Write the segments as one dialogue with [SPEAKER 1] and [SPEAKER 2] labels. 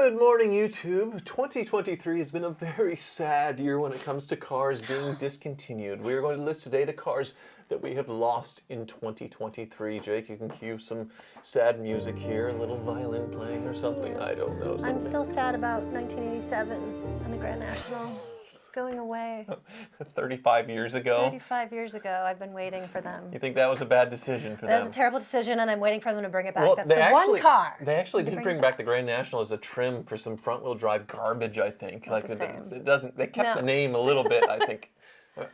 [SPEAKER 1] Good morning, YouTube. 2023 has been a very sad year when it comes to cars being discontinued. We are going to list today the cars that we have lost in 2023. Jake, you can cue some sad music here, a little violin playing or something. I don't know.
[SPEAKER 2] I'm still sad about 1987 and the Grand National going away.
[SPEAKER 1] 35 years ago.
[SPEAKER 2] 35 years ago, I've been waiting for them.
[SPEAKER 1] You think that was a bad decision for them?
[SPEAKER 2] That was a terrible decision, and I'm waiting for them to bring it back.
[SPEAKER 1] Well,
[SPEAKER 2] That's
[SPEAKER 1] they
[SPEAKER 2] the
[SPEAKER 1] actually,
[SPEAKER 2] one car.
[SPEAKER 1] They actually did bring back the Grand National as a trim for some front-wheel drive garbage, I think.
[SPEAKER 2] Not the same.
[SPEAKER 1] It doesn't. They kept the name a little bit, I think.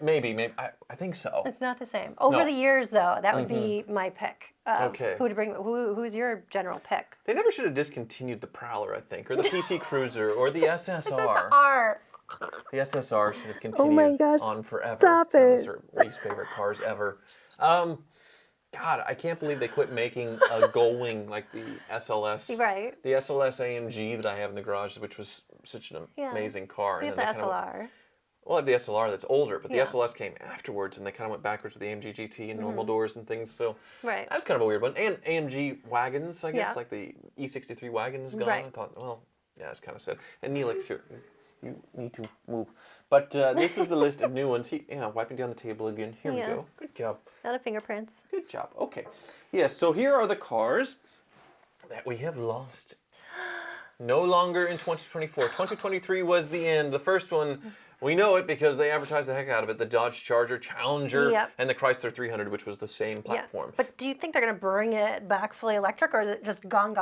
[SPEAKER 1] Maybe. I think so.
[SPEAKER 2] It's not the same. Over the years, though, that would be my pick.
[SPEAKER 1] Okay.
[SPEAKER 2] Who's your general pick?
[SPEAKER 1] They never should have discontinued the Prowler, I think, or the PT Cruiser, or the SSR.
[SPEAKER 2] SSR.
[SPEAKER 1] The SSR should have continued on forever.
[SPEAKER 2] Stop it.
[SPEAKER 1] Those are least favorite cars ever. God, I can't believe they quit making a Gullwing like the SLS.
[SPEAKER 2] Right.
[SPEAKER 1] The SLS AMG that I have in the garage, which was such an amazing car.
[SPEAKER 2] We have the SLR.
[SPEAKER 1] Well, I have the SLR that's older, but the SLS came afterwards, and they kind of went backwards with the AMG GT and normal doors and things. So that's kind of a weird one. And AMG wagons, I guess, like the E63 wagon is gone. I thought, well, yeah, it's kind of sad. And Neelix here. You need to move. But this is the list of new ones. Wiping down the table again. Here we go. Good job.
[SPEAKER 2] Not a fingerprints.
[SPEAKER 1] Good job. Okay. Yes, so here are the cars that we have lost. No longer in 2024. 2023 was the end. The first one, we know it because they advertised the heck out of it. The Dodge Charger, Challenger, and the Chrysler 300, which was the same platform.
[SPEAKER 2] But do you think they're going to bring it back fully electric, or is it just gone?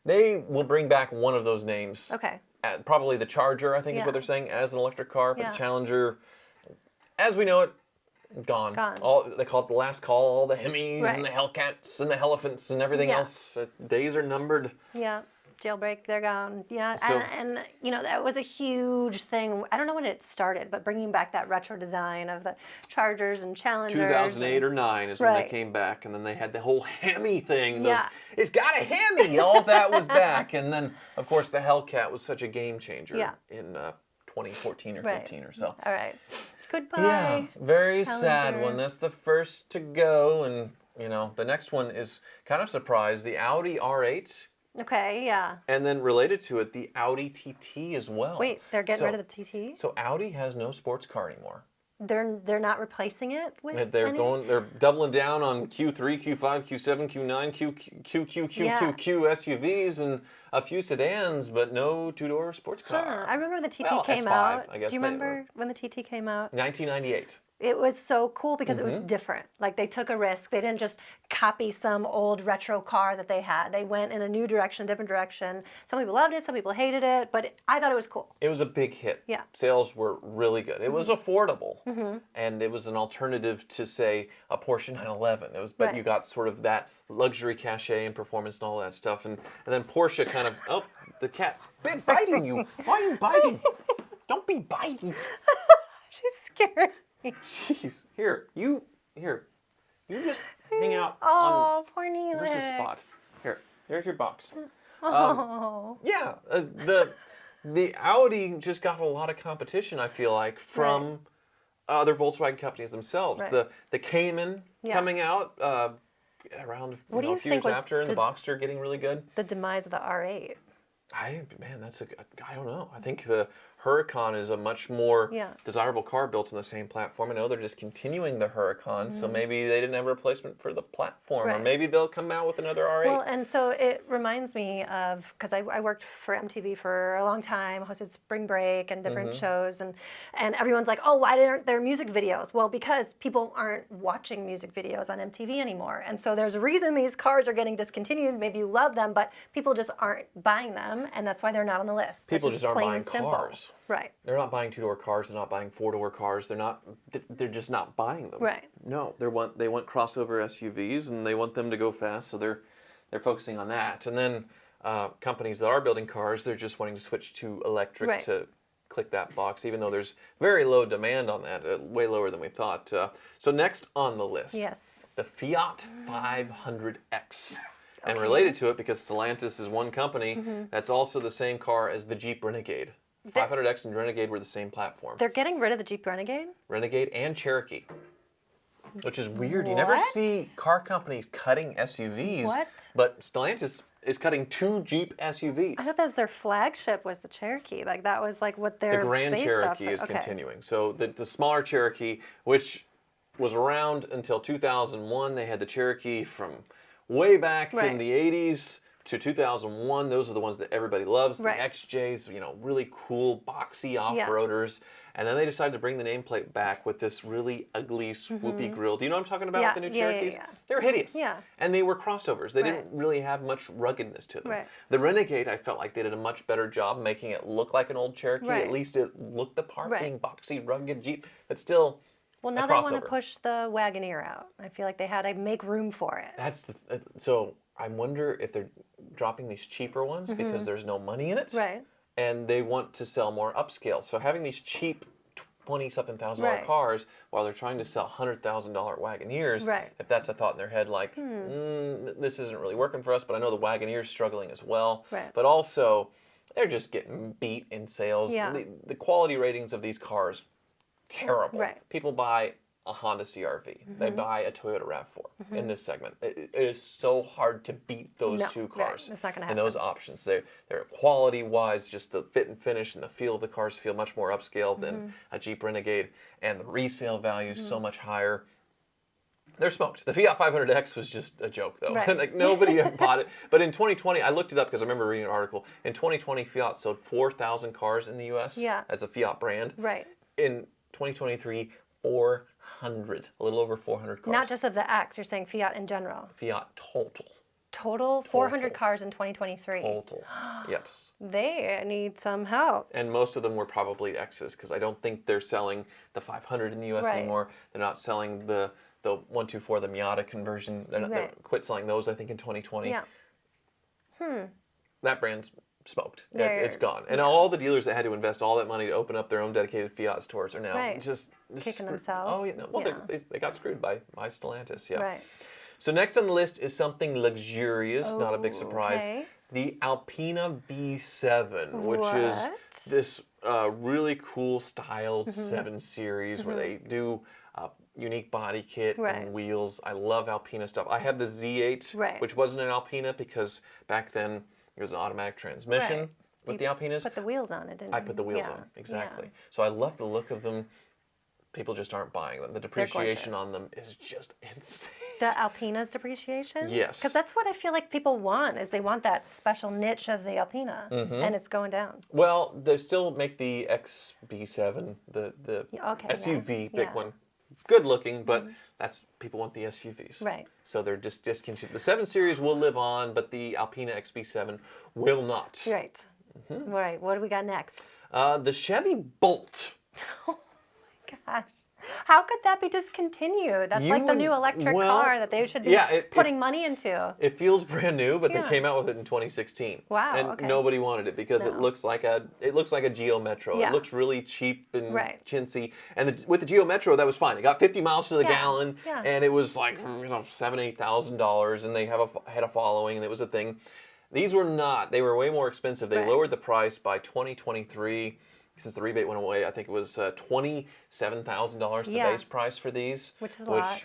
[SPEAKER 1] They will bring back one of those names.
[SPEAKER 2] Okay.
[SPEAKER 1] Probably the Charger, I think is what they're saying, as an electric car. But the Challenger, as we know it, gone. They call it the last call. All the Hemis and the Hellcats and the Elephants and everything else. Days are numbered.
[SPEAKER 2] Yeah. Jailbreak, they're gone. Yeah, so, and you know, that was a huge thing. I don't know when it started, but bringing back that retro design of the Chargers and Challengers.
[SPEAKER 1] 2008 or 9 is when they came back, and then they had the whole Hemi thing. It's got a Hemi! All that was back. And then, of course, the Hellcat was such a game changer in 2014 or 15 or so.
[SPEAKER 2] All right. Goodbye.
[SPEAKER 1] Yeah, very sad one. That's the first to go. And, you know, the next one is kind of surprised. The Audi R8.
[SPEAKER 2] Okay, yeah.
[SPEAKER 1] And then related to it, the Audi TT as well.
[SPEAKER 2] Wait, they're getting rid of the TT?
[SPEAKER 1] So Audi has no sports car anymore.
[SPEAKER 2] They're not replacing it with
[SPEAKER 1] They're doubling down on Q3, Q5, Q7, Q9, Q SUVs and a few sedans, but no two-door sports car.
[SPEAKER 2] I remember when the TT came out. Do you remember when the TT came out?
[SPEAKER 1] 1998.
[SPEAKER 2] It was so cool because it was different. Like, they took a risk. They didn't just copy some old retro car that they had. They went in a new direction, different direction. Some people loved it, some people hated it, but I thought it was cool.
[SPEAKER 1] It was a big hit.
[SPEAKER 2] Yeah.
[SPEAKER 1] Sales were really good. It was affordable, and it was an alternative to, say, a Porsche 911. But you got sort of that luxury cachet and performance and all that stuff. And then Porsche kind of, the cat's biting you. Why are you biting? Don't be biting.
[SPEAKER 2] She's scared.
[SPEAKER 1] Jeez, you just hang out
[SPEAKER 2] on... poor Neelix.
[SPEAKER 1] Where's the spot? There's your box. The Audi just got a lot of competition, I feel like, from other Volkswagen companies themselves. The Cayman coming out around a few years after, and the Boxster getting really good.
[SPEAKER 2] The demise of the R8.
[SPEAKER 1] I don't know. I think the Huracan is a much more desirable car built on the same platform. I know they're just continuing the Huracan, so maybe they didn't have a replacement for the platform, or maybe they'll come out with another R8.
[SPEAKER 2] Well, and so it reminds me of, because I worked for MTV for a long time, hosted Spring Break and different shows, and everyone's like, oh, why aren't there music videos? Well, because people aren't watching music videos on MTV anymore, and so there's a reason these cars are getting discontinued. Maybe you love them, but people just aren't buying them, and that's why they're not on the list.
[SPEAKER 1] People just aren't buying cars.
[SPEAKER 2] Right.
[SPEAKER 1] They're not buying two-door cars. They're not buying four-door cars. They're just not buying them.
[SPEAKER 2] Right.
[SPEAKER 1] No, they want crossover SUVs, and they want them to go fast, so they're focusing on that. And then companies that are building cars, they're just wanting to switch to electric to click that box, even though there's very low demand on that, way lower than we thought. So next on the list, the Fiat 500X. And related to it, because Stellantis is one company, that's also the same car as the Jeep Renegade. 500X and Renegade were the same platform.
[SPEAKER 2] They're getting rid of the Jeep Renegade?
[SPEAKER 1] Renegade and Cherokee. Which is weird. You never see car companies cutting SUVs.
[SPEAKER 2] What?
[SPEAKER 1] But Stellantis is cutting 2 Jeep SUVs.
[SPEAKER 2] I thought that was their flagship was the Cherokee. Like that was like what they're
[SPEAKER 1] The Grand
[SPEAKER 2] based
[SPEAKER 1] Cherokee
[SPEAKER 2] off
[SPEAKER 1] is
[SPEAKER 2] of. Okay.
[SPEAKER 1] continuing. So the smaller Cherokee, which was around until 2001, they had the Cherokee from way back in the 80s to 2001. Those are the ones that everybody loves. The XJs, you know, really cool, boxy off-roaders. And then they decided to bring the nameplate back with this really ugly, swoopy grille. Do you know what I'm talking about with the new Cherokees? They were hideous.
[SPEAKER 2] Yeah.
[SPEAKER 1] And they were crossovers. They didn't really have much ruggedness to them. The Renegade, I felt like they did a much better job making it look like an old Cherokee. At least it looked the part, being boxy, rugged Jeep. But still,
[SPEAKER 2] well, now they want to push the Wagoneer out. I feel like they had to make room for it.
[SPEAKER 1] That's the, so I wonder if they're dropping these cheaper ones because there's no money in it. And they want to sell more upscale. So having these cheap $20-something thousand cars while they're trying to sell $100,000 Wagoneers, if that's a thought in their head like, this isn't really working for us, but I know the Wagoneer's struggling as well. But also, they're just getting beat in sales. The quality ratings of these cars, terrible. People buy a Honda CR-V. They buy a Toyota RAV4 in this segment. It is so hard to beat those two cars.
[SPEAKER 2] It's not gonna
[SPEAKER 1] and
[SPEAKER 2] happen.
[SPEAKER 1] those options. They're quality-wise, just the fit and finish and the feel of the cars feel much more upscale than a Jeep Renegade, and the resale value is so much higher. They're smoked. The Fiat 500X was just a joke, though. Like nobody bought it. But in 2020, I looked it up because I remember reading an article. In 2020, Fiat sold 4,000 cars in the U.S. as a Fiat brand. In 2023, 400, a little over 400 cars.
[SPEAKER 2] Not just of the X, you're saying Fiat in general.
[SPEAKER 1] Fiat total.
[SPEAKER 2] Total 400 cars in 2023.
[SPEAKER 1] Total. Yep.
[SPEAKER 2] They need some help.
[SPEAKER 1] And most of them were probably X's because I don't think they're selling the 500 in the U.S. anymore. They're not selling the 124, the Miata conversion. They quit selling those, I think, in 2020. That brand's smoked. It's gone. And all the dealers that had to invest all that money to open up their own dedicated Fiat stores are now just
[SPEAKER 2] kicking themselves.
[SPEAKER 1] Oh, yeah. Well, they got screwed by Stellantis. So next on the list is something luxurious, not a big surprise. The Alpina B7, which is this really cool styled 7 Series where they do unique body kit and wheels. I love Alpina stuff. I have the Z8, which wasn't an Alpina because back then it was an automatic transmission with the Alpinas.
[SPEAKER 2] Put the wheels on it, didn't you?
[SPEAKER 1] I put the wheels on, exactly. So I love the look of them. People just aren't buying them. The depreciation on them is just insane.
[SPEAKER 2] The Alpina's depreciation?
[SPEAKER 1] Yes.
[SPEAKER 2] Because that's what I feel like people want, is they want that special niche of the Alpina, and it's going down.
[SPEAKER 1] Well, they still make the XB7, the SUV, big one. Good looking, but that's people want the SUVs. So they're just discontinued. The 7 Series will live on, but the Alpina XB7 will not.
[SPEAKER 2] Right. What do we got next?
[SPEAKER 1] The Chevy Bolt.
[SPEAKER 2] Gosh, how could that be discontinued? That's like the new electric car that they should be putting money into.
[SPEAKER 1] It feels brand new, but they came out with it in 2016.
[SPEAKER 2] Wow.
[SPEAKER 1] And nobody wanted it because it looks like a Geo Metro. It looks really cheap and chintzy. And with the Geo Metro, that was fine. It got 50 miles to the gallon, and it was like $7,000-8,000, and they had a following, and it was a thing. These were not. They were way more expensive. They lowered the price by 2023. Since the rebate went away, I think it was $27,000 the base price for these.
[SPEAKER 2] Which is a lot.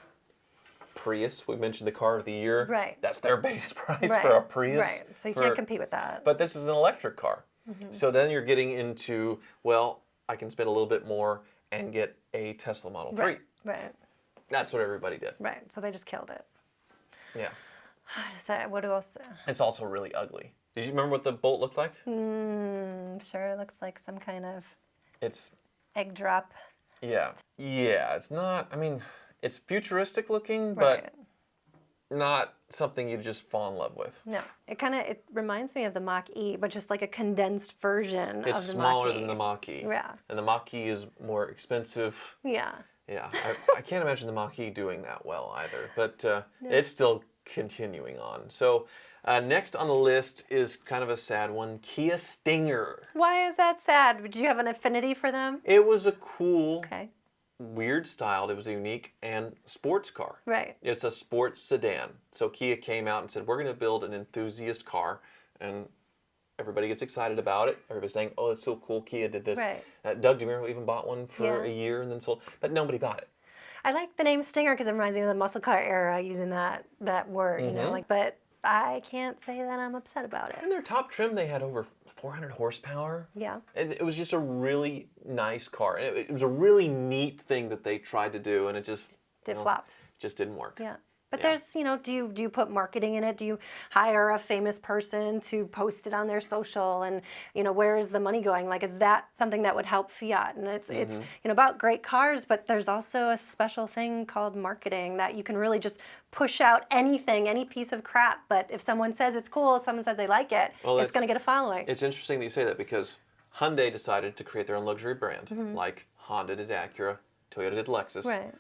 [SPEAKER 1] Prius, we mentioned the car of the year. That's their base price for a Prius.
[SPEAKER 2] So you can't compete with that.
[SPEAKER 1] But this is an electric car. So then you're getting into, well, I can spend a little bit more and get a Tesla Model 3. That's what everybody did.
[SPEAKER 2] So they just killed it.
[SPEAKER 1] Yeah.
[SPEAKER 2] So what else?
[SPEAKER 1] It's also really ugly. Did you remember what the Bolt looked like?
[SPEAKER 2] Sure, it looks like some kind of
[SPEAKER 1] It's
[SPEAKER 2] egg drop.
[SPEAKER 1] Yeah, it's not, I mean, it's futuristic looking, but not something you just fall in love with.
[SPEAKER 2] No, it reminds me of the Mach-E, but just like a condensed version of the Mach-E.
[SPEAKER 1] It's smaller than the Mach-E.
[SPEAKER 2] Yeah.
[SPEAKER 1] And the Mach-E is more expensive.
[SPEAKER 2] Yeah.
[SPEAKER 1] Yeah, I can't imagine the Mach-E doing that well either, but it's still continuing on. So next on the list is kind of a sad one, Kia Stinger.
[SPEAKER 2] Why is that sad? Did you have an affinity for them?
[SPEAKER 1] It was a cool, weird styled, it was a unique and sports car. It's a sports sedan. So Kia came out and said, we're going to build an enthusiast car, and everybody gets excited about it. Everybody's saying, oh, it's so cool, Kia did this. Doug DeMuro even bought one for a year and then sold, but nobody bought it.
[SPEAKER 2] I like the name Stinger because it reminds me of the muscle car era, using that word, you know, but I can't say that I'm upset about it.
[SPEAKER 1] In their top trim, they had over 400 horsepower.
[SPEAKER 2] Yeah.
[SPEAKER 1] It was just a really nice car. It was a really neat thing that they tried to do, and it just
[SPEAKER 2] flopped.
[SPEAKER 1] Just didn't work.
[SPEAKER 2] Yeah. But there's, do you put marketing in it? Do you hire a famous person to post it on their social? And, where is the money going? Like, is that something that would help Fiat? And it's about great cars, but there's also a special thing called marketing that you can really just push out anything, any piece of crap. But if someone says it's cool, someone says they like it, it's going to get a following.
[SPEAKER 1] It's interesting that you say that because Hyundai decided to create their own luxury brand, like Honda did Acura, Toyota did Lexus.
[SPEAKER 2] Right.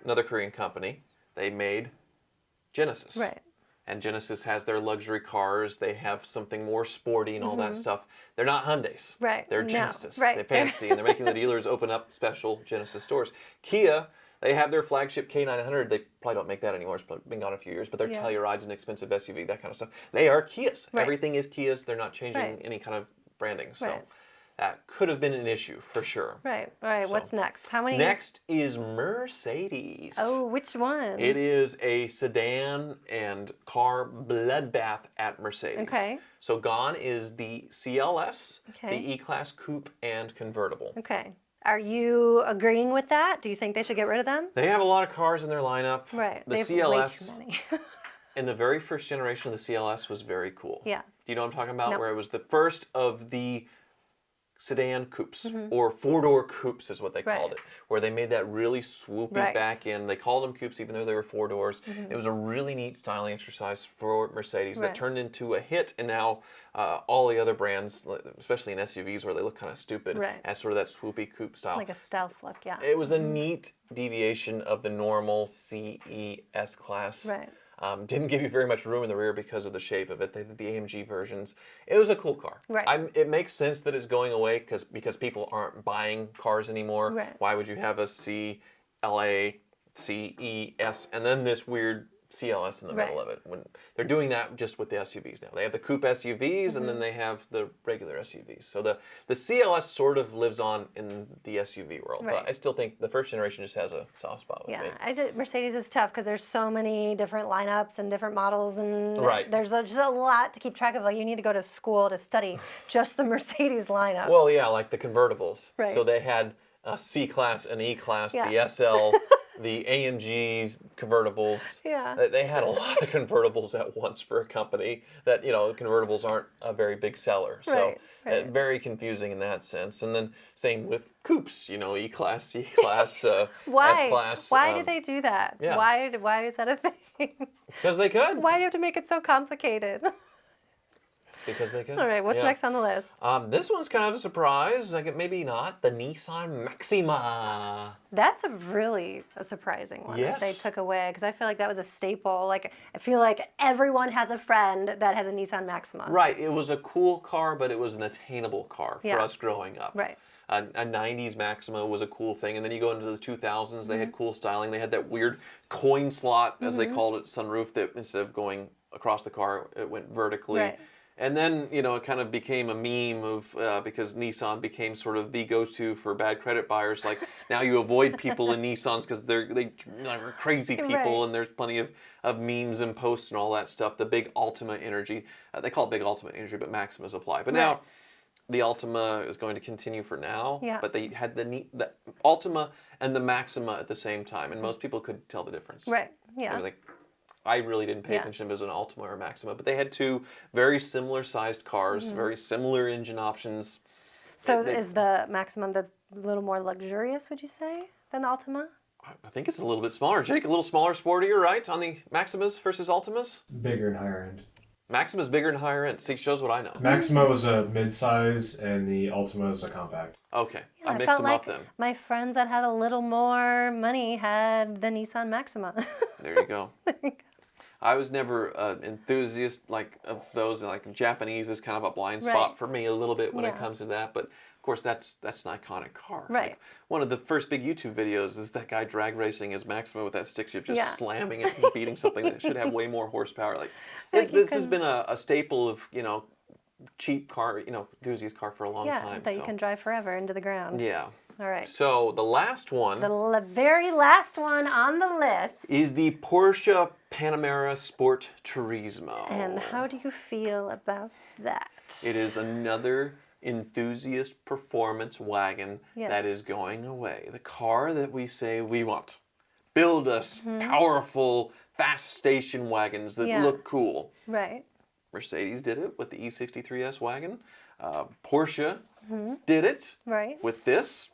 [SPEAKER 1] Another Korean company. They made Genesis.
[SPEAKER 2] Right.
[SPEAKER 1] And Genesis has their luxury cars. They have something more sporty and all that stuff. They're not Hyundais.
[SPEAKER 2] Right.
[SPEAKER 1] They're Genesis.
[SPEAKER 2] Right.
[SPEAKER 1] They're fancy, and they're making the dealers open up special Genesis stores. Kia, they have their flagship K900. They probably don't make that anymore. It's been gone a few years, but their Telluride's an expensive SUV, that kind of stuff. They are Kias.
[SPEAKER 2] Right.
[SPEAKER 1] Everything is Kias. They're not changing any kind of branding. So that could have been an issue for sure.
[SPEAKER 2] Right. All right. So, what's next? How many?
[SPEAKER 1] Next is Mercedes.
[SPEAKER 2] Oh, which one?
[SPEAKER 1] It is a sedan and car bloodbath at Mercedes.
[SPEAKER 2] Okay.
[SPEAKER 1] So gone is the CLS, the E-Class Coupe, and Convertible.
[SPEAKER 2] Okay. Are you agreeing with that? Do you think they should get rid of them?
[SPEAKER 1] They have a lot of cars in their lineup.
[SPEAKER 2] Right.
[SPEAKER 1] The
[SPEAKER 2] they have
[SPEAKER 1] CLS,
[SPEAKER 2] way too many.
[SPEAKER 1] in the very first generation of the CLS was very cool.
[SPEAKER 2] Yeah.
[SPEAKER 1] Do you know what I'm talking about?
[SPEAKER 2] No.
[SPEAKER 1] Where it was the first of the sedan coupes, or four-door coupes is what they called it, where they made that really swoopy back end. They called them coupes even though they were four doors. It was a really neat styling exercise for Mercedes that turned into a hit, and now all the other brands, especially in SUVs where they look kind of stupid, as sort of that swoopy coupe style.
[SPEAKER 2] Like a stealth look, yeah.
[SPEAKER 1] It was a neat deviation of the normal CE S-Class.
[SPEAKER 2] Right.
[SPEAKER 1] Didn't give you very much room in the rear because of the shape of it. They did the AMG versions. It was a cool car.
[SPEAKER 2] Right.
[SPEAKER 1] It makes sense that it's going away because people aren't buying cars anymore.
[SPEAKER 2] Right.
[SPEAKER 1] Why would you have a CLA, CES, and then this weird CLS in the middle of it? When they're doing that just with the SUVs now. They have the coupe SUVs and then they have the regular SUVs. So the CLS sort of lives on in the SUV world. But I still think the first generation just has a soft spot with me.
[SPEAKER 2] Mercedes is tough because there's so many different lineups and different models, and there's just a lot to keep track of. Like, you need to go to school to study just the Mercedes lineup.
[SPEAKER 1] Well, yeah, like the convertibles.
[SPEAKER 2] Right.
[SPEAKER 1] So they had a C-Class, an E-Class, the SL, the AMGs, convertibles.
[SPEAKER 2] Yeah.
[SPEAKER 1] They had a lot of convertibles at once for a company that, convertibles aren't a very big seller. So very confusing in that sense. And then same with coupes, E-Class, C-Class, S-Class.
[SPEAKER 2] Why did they do that?
[SPEAKER 1] Yeah.
[SPEAKER 2] Why is that a thing?
[SPEAKER 1] Because they could.
[SPEAKER 2] Why do you have to make it so complicated?
[SPEAKER 1] Because they could.
[SPEAKER 2] All right, what's next on the list?
[SPEAKER 1] This one's kind of a surprise. Maybe not. The Nissan Maxima.
[SPEAKER 2] That's a surprising one that they took away, because I feel like that was a staple. Like, I feel like everyone has a friend that has a Nissan Maxima.
[SPEAKER 1] Right. It was a cool car, but it was an attainable car for us growing up.
[SPEAKER 2] Right.
[SPEAKER 1] A 90s Maxima was a cool thing. And then you go into the 2000s, they had cool styling. They had that weird coin slot, as they called it, sunroof, that instead of going across the car, it went vertically.
[SPEAKER 2] Right.
[SPEAKER 1] And then, it kind of became a meme of, because Nissan became sort of the go-to for bad credit buyers. Like, now you avoid people in Nissans because they're crazy people, and there's plenty of memes and posts and all that stuff. The big Ultima energy. They call it big Ultima energy, but Maximas apply. But now, the Ultima is going to continue for now.
[SPEAKER 2] Yeah.
[SPEAKER 1] But they had the Ultima and the Maxima at the same time, and most people could tell the difference.
[SPEAKER 2] Right, yeah.
[SPEAKER 1] They were like, I really didn't pay attention if it was an Ultima or a Maxima, but they had two very similar sized cars, very similar engine options.
[SPEAKER 2] So is the Maxima a little more luxurious, would you say, than the Ultima?
[SPEAKER 1] I think it's a little bit smaller. Jake, a little smaller, sportier, right, on the Maximas versus Ultimas?
[SPEAKER 3] Bigger and higher end.
[SPEAKER 1] Maxima's bigger and higher end. See, shows what I know.
[SPEAKER 3] Maxima was a mid-size, and the Ultima is a compact.
[SPEAKER 1] Okay,
[SPEAKER 2] Yeah,
[SPEAKER 1] I mixed them
[SPEAKER 2] like
[SPEAKER 1] up then.
[SPEAKER 2] My friends that had a little more money had the Nissan Maxima.
[SPEAKER 1] There you go. I was never an enthusiast of those. Like, Japanese is kind of a blind spot for me a little bit when it comes to that. But of course, that's an iconic car.
[SPEAKER 2] Right.
[SPEAKER 1] Like, one of the first big YouTube videos is that guy drag racing his Maxima with that stick shift, just slamming it and beating something that should have way more horsepower. Like, this has been a staple of cheap car, enthusiast car for a long time.
[SPEAKER 2] That you can drive forever into the ground.
[SPEAKER 1] Yeah.
[SPEAKER 2] All right.
[SPEAKER 1] So the last one.
[SPEAKER 2] The very last one on the list
[SPEAKER 1] is the Porsche Panamera SportTurismo.
[SPEAKER 2] And how do you feel about that?
[SPEAKER 1] It is another enthusiast performance wagon
[SPEAKER 2] Yes.
[SPEAKER 1] that is going away. The car that we say we want. Build us
[SPEAKER 2] Mm-hmm.
[SPEAKER 1] powerful, fast station wagons that look cool.
[SPEAKER 2] Right.
[SPEAKER 1] Mercedes did it with the E63S wagon. Porsche did it
[SPEAKER 2] Right.
[SPEAKER 1] with this.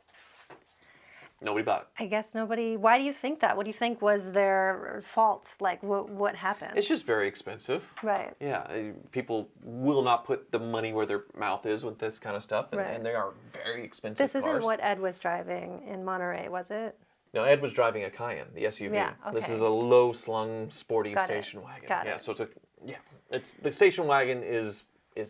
[SPEAKER 1] Nobody bought it.
[SPEAKER 2] I guess nobody. Why do you think that? What do you think was their fault? Like, what happened?
[SPEAKER 1] It's just very expensive.
[SPEAKER 2] Right.
[SPEAKER 1] Yeah, people will not put the money where their mouth is with this kind of stuff, and,
[SPEAKER 2] Right.
[SPEAKER 1] and they are very expensive
[SPEAKER 2] This
[SPEAKER 1] cars.
[SPEAKER 2] isn't what Ed was driving in Monterey, was it?
[SPEAKER 1] No, Ed was driving a Cayenne, the SUV.
[SPEAKER 2] Yeah,
[SPEAKER 1] This
[SPEAKER 2] okay.
[SPEAKER 1] is a low-slung, sporty
[SPEAKER 2] Got it.
[SPEAKER 1] station wagon.
[SPEAKER 2] Got
[SPEAKER 1] yeah,
[SPEAKER 2] it.
[SPEAKER 1] so it's the station wagon is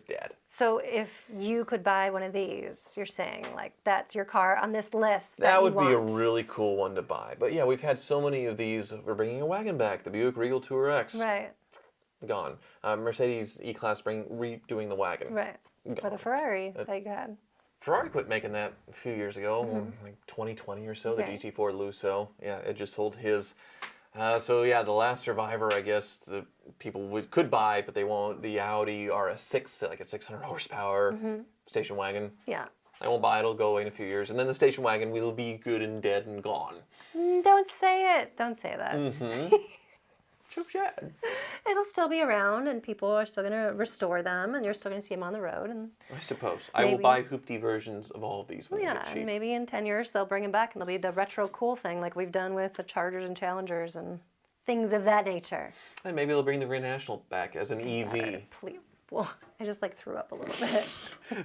[SPEAKER 1] dead.
[SPEAKER 2] So if you could buy one of these, you're saying like that's your car on this list that,
[SPEAKER 1] That
[SPEAKER 2] you
[SPEAKER 1] would be a
[SPEAKER 2] want.
[SPEAKER 1] really cool one to buy. But yeah, we've had so many of these. We're bringing a wagon back, the Buick Regal Tour X.
[SPEAKER 2] Right.
[SPEAKER 1] Gone. Mercedes E-Class redoing the wagon.
[SPEAKER 2] Right. For the
[SPEAKER 1] Gone.
[SPEAKER 2] Ferrari that you had.
[SPEAKER 1] Ferrari quit making that a few years ago, like 2020 or so, the
[SPEAKER 2] Right.
[SPEAKER 1] GT4 Lusso. Yeah, it just sold his. So yeah, the last survivor, I guess, the people could buy, but they won't. The Audi R6, like a 600 horsepower station wagon.
[SPEAKER 2] Yeah.
[SPEAKER 1] I won't buy it. It'll go away in a few years, and then the station wagon will be good and dead and gone.
[SPEAKER 2] Don't say it. Don't say that.
[SPEAKER 1] So sad.
[SPEAKER 2] It'll still be around, and people are still going to restore them, and you're still going to see them on the road. And
[SPEAKER 1] I suppose I will
[SPEAKER 2] Maybe.
[SPEAKER 1] buy hoopty versions of all of these when they
[SPEAKER 2] yeah,
[SPEAKER 1] get cheap.
[SPEAKER 2] and maybe in 10 years they'll bring them back, and they'll be the retro cool thing like we've done with the Chargers and Challengers and things of that nature.
[SPEAKER 1] And maybe they'll bring the Grand National back as an EV.
[SPEAKER 2] Please. Well, I just like threw up a little bit.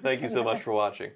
[SPEAKER 1] Thank you so much for watching.